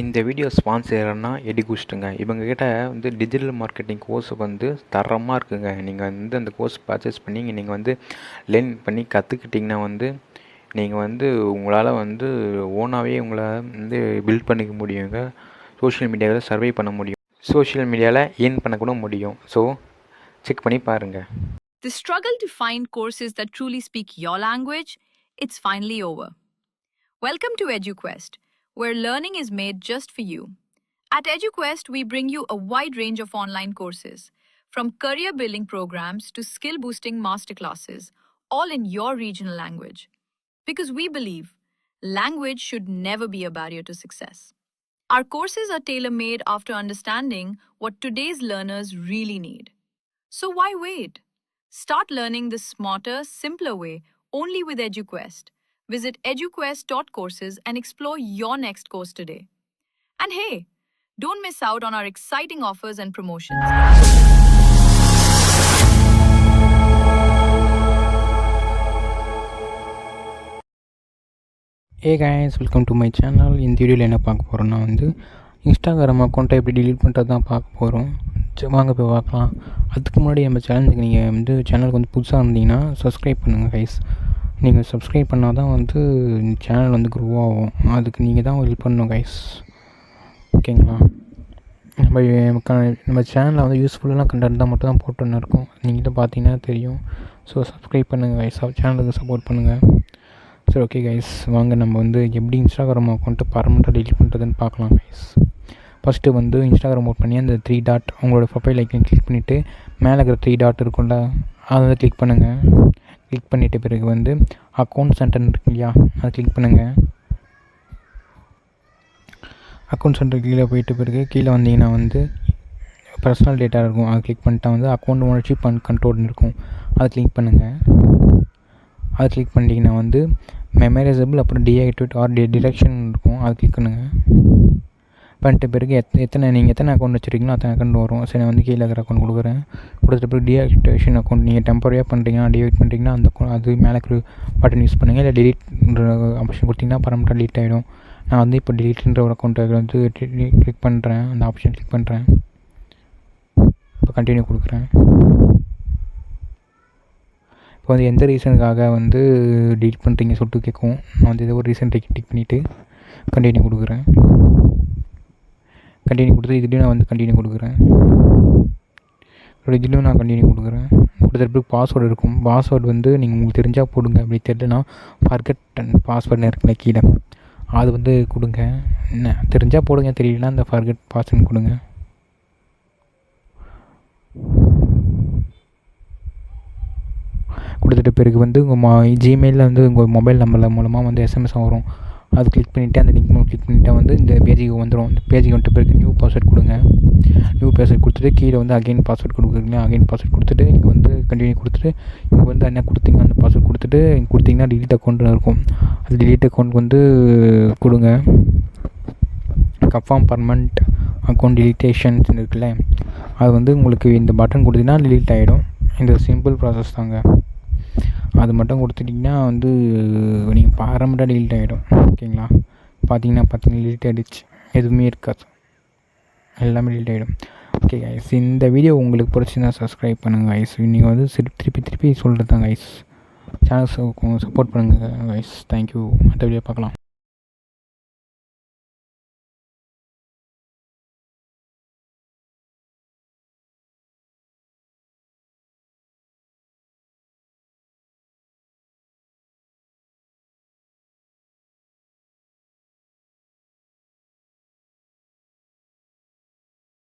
இந்த வீடியோ ஸ்பான்சர்னா எடுகுஸ்ட்டுங்க. இவங்ககிட்ட வந்து டிஜிட்டல் மார்க்கெட்டிங் கோர்ஸ் வந்து தரமாக இருக்குங்க. நீங்கள் வந்து அந்த கோர்ஸ் பர்ச்சேஸ் பண்ணி நீங்கள் வந்து லேர்ன் பண்ணி கற்றுக்கிட்டிங்கன்னா வந்து நீங்கள் வந்து உங்களால் வந்து ஓனாகவே உங்களை வந்து பில்ட் பண்ணிக்க முடியுங்க. சோஷியல் மீடியாவில் சர்வை பண்ண முடியும், சோஷியல் மீடியாவில் ஏர்ன் பண்ண கூட முடியும். ஸோ செக் பண்ணி பாருங்கள். The struggle to find courses that truly speak your language, it's finally over. Welcome to EduQuest, where learning is made just for you. At EduQuest, we bring you a wide range of online courses, from career building programs to skill boosting masterclasses, all in your regional language. Because we believe language should never be a barrier to success. Our courses are tailor made after understanding what today's learners really need. So why wait? Start learning the smarter, simpler way only with EduQuest. Visit eduquest.courses and explore your next course today. And hey, don't miss out on our exciting offers and promotions. Hey guys, welcome to my channel. இந்த வீடியோவில் என்ன பார்க்க போகிறோன்னா வந்து Instagram அக்கௌண்ட்டை எப்படி delete பண்ணுறது தான் பார்க்க போகிறோம். வாங்க போய் பார்க்கலாம். அதுக்கு முன்னாடி நம்ம சேனலுக்கு நீங்கள் வந்து சேனலுக்கு வந்து புதுசாக இருந்தீங்கன்னா சப்ஸ்கிரைப் பண்ணுங்கள் கைஸ். நீங்கள் சப்ஸ்கிரைப் பண்ணால் தான் வந்து சேனல் வந்து க்ரோ ஆகும். அதுக்கு நீங்கள் தான் ஹெல்ப் பண்ணணும் கைஸ், ஓகேங்களா? நம்ம சேனலில் வந்து யூஸ்ஃபுல்லான கண்டென்ட் தான் மட்டும் தான் போட்டுன்னு இருக்கோம். நீங்கள் பார்த்தீங்கன்னா தெரியும். ஸோ சப்ஸ்கிரைப் பண்ணுங்கள் கைஸ், சேனலுக்கு சப்போர்ட் பண்ணுங்கள். சரி, ஓகே கைஸ், வாங்க நம்ம வந்து எப்படி இன்ஸ்டாகிராம் அக்கௌண்ட்டு பர்மனெண்ட்டாக டெலிட் பண்ணுறதுன்னு பார்க்கலாம் கைஸ். ஃபஸ்ட்டு வந்து இன்ஸ்டாகிராம் ஓப்பன் பண்ணி அந்த 3 டாட் உங்களோட ப்ரொஃபைல் ஐக்கன் கிளிக் பண்ணிவிட்டு மேலே இருக்கிற 3 டாட் இருக்கும்ல, அதை வந்து கிளிக் பண்ணுங்கள். கிளிக் பண்ணிவிட்ட பிறகு வந்து அக்கௌண்ட் சென்டர் இருக்கு இல்லையா, அதை கிளிக் பண்ணுங்கள். அக்கௌண்ட் சென்டர் கீழே போயிட்ட பிறகு கீழே வந்தீங்கன்னா வந்து பர்சனல் டேட்டா இருக்கும், அதை கிளிக் பண்ணிட்டா வந்து அக்கௌண்ட் ஓனர்ஷிப் அண்ட் கண்ட்ரோல்னு இருக்கும், அதை கிளிக் பண்ணுங்கள். அதை கிளிக் பண்ணிட்டீங்கன்னா வந்து மெமரைசபிள் அப்புறம் டீஆக்டிவேட் ஆர் டிடெக்ஷன் இருக்கும், அதை கிளிக் பண்ணுங்கள். பண்ணிட்ட பிறகு நீங்கள் எத்தனை அக்கௌண்ட் வச்சுருக்கீங்களோ அத்தனை அக்கௌண்ட் வரும். சரி, நான் வந்து கீழே இருக்கிற அக்கௌண்ட் கொடுக்குறேன். கொடுத்த பிறகு டீஆக்டிவேஷன் அக்கௌண்ட் நீங்கள் டெம்பரரியாக பண்ணுறீங்கன்னா டிஆக்டிவேட் பண்ணிட்டீங்கன்னா அந்த அது மேலே இருக்கிற பட்டன் யூஸ் பண்ணுங்கள். இல்லை டெலிட்ன்ற ஆப்ஷன் கொடுத்தீங்கன்னா பர்மனெண்ட்டாக டெலிட் ஆகிடும். நான் வந்து இப்போ டெலிட்ன்ற ஒரு அக்கௌண்ட்டை வந்து கிளிக் பண்ணுறேன், அந்த ஆப்ஷன் கிளிக் பண்ணுறேன். இப்போ கண்டினியூ கொடுக்குறேன். இப்போ வந்து எந்த ரீசனுக்காக வந்து டெலிட் பண்ணுறீங்க சொல்லிட்டு கேட்கும். நான் வந்து ஏதோ ஒரு ரீசன் டிக் பண்ணிவிட்டு கண்டினியூ கொடுக்குறேன். கண்டினியூ கொடுத்து இதுலேயும் நான் வந்து கண்டினியூ கொடுக்குறேன். இதுலேயும் நான் கண்டினியூ கொடுக்குறேன். கொடுத்த பிறகு பாஸ்வேர்டு இருக்கும். பாஸ்வேர்டு வந்து நீங்கள் உங்களுக்கு தெரிஞ்சால் போடுங்க, அப்படி தெரியலனா ஃபர்கெட் அண்ட் பாஸ்வேர்டுன்னு இருக்குல்ல கீழே, அது வந்து கொடுங்க. என்ன தெரிஞ்சால் போடுங்க, தெரியலனா அந்த ஃபர்கெட் பாஸ்வேர்டு கொடுங்க. கொடுத்துட்ட பிறகு வந்து உங்கள் ஜிமெயிலில் வந்து உங்கள் மொபைல் நம்பர் மூலமாக வந்து எஸ்எம்எஸ் வரும். அது கிளிக் பண்ணிவிட்டு அந்த லிங்க் கிளிக் பண்ணிவிட்டா வந்து இந்த பேஜுக்கு வந்துடும். இந்த பேஜுக்கு வந்துட்ட பிறகு நியூ பாஸ்வேர்ட் கொடுங்க. நியூ பாஸ்வேர்ட் கொடுத்துட்டு கீழே வந்து அகைன் பாஸ்வேர்ட் கொடுக்குறீங்களா, அகைன் பாஸ்வேர்ட் கொடுத்துட்டு இங்கே வந்து கண்டினியூ கொடுத்துட்டு இங்கே வந்து என்ன கொடுத்தீங்க அந்த பாஸ்வேர்ட் கொடுத்துட்டு இங்கே கொடுத்தீங்கன்னா டிலீட் அக்கௌண்ட்னு இருக்கும். அது டிலீட் அக்கௌண்ட் வந்து கொடுங்க. கன்ஃபார்ம் பர்மனெண்ட் அக்கௌண்ட் டிலீட்டேஷன்ஸ் இருக்குல்ல, அது வந்து உங்களுக்கு இந்த பட்டன் கொடுத்தீங்கன்னா டிலீட் ஆகிடும். இந்த சிம்பிள் ப்ராசஸ் தாங்க. அது மட்டும் கொடுத்துட்டிங்கன்னா வந்து நீங்கள் பர்மனெண்ட்டாக டெலிட் ஆகிடும், ஓகேங்களா? பார்த்தீங்கன்னா டெலிட் ஆகிடுச்சு, எதுவுமே இருக்காது, எல்லாமே டெலிட் ஆகிடும். ஓகே கைஸ், இந்த வீடியோ உங்களுக்கு பிடிச்சிருந்தா சப்ஸ்கிரைப் பண்ணுங்கள் கைஸ். நீங்கள் வந்து திருப்பி சொல்கிறது தான் கைஸ். சேனல் சப்போர்ட் பண்ணுங்கள் கைஸ். தேங்க்யூ. அடுத்த வீடியோ பார்க்கலாம்.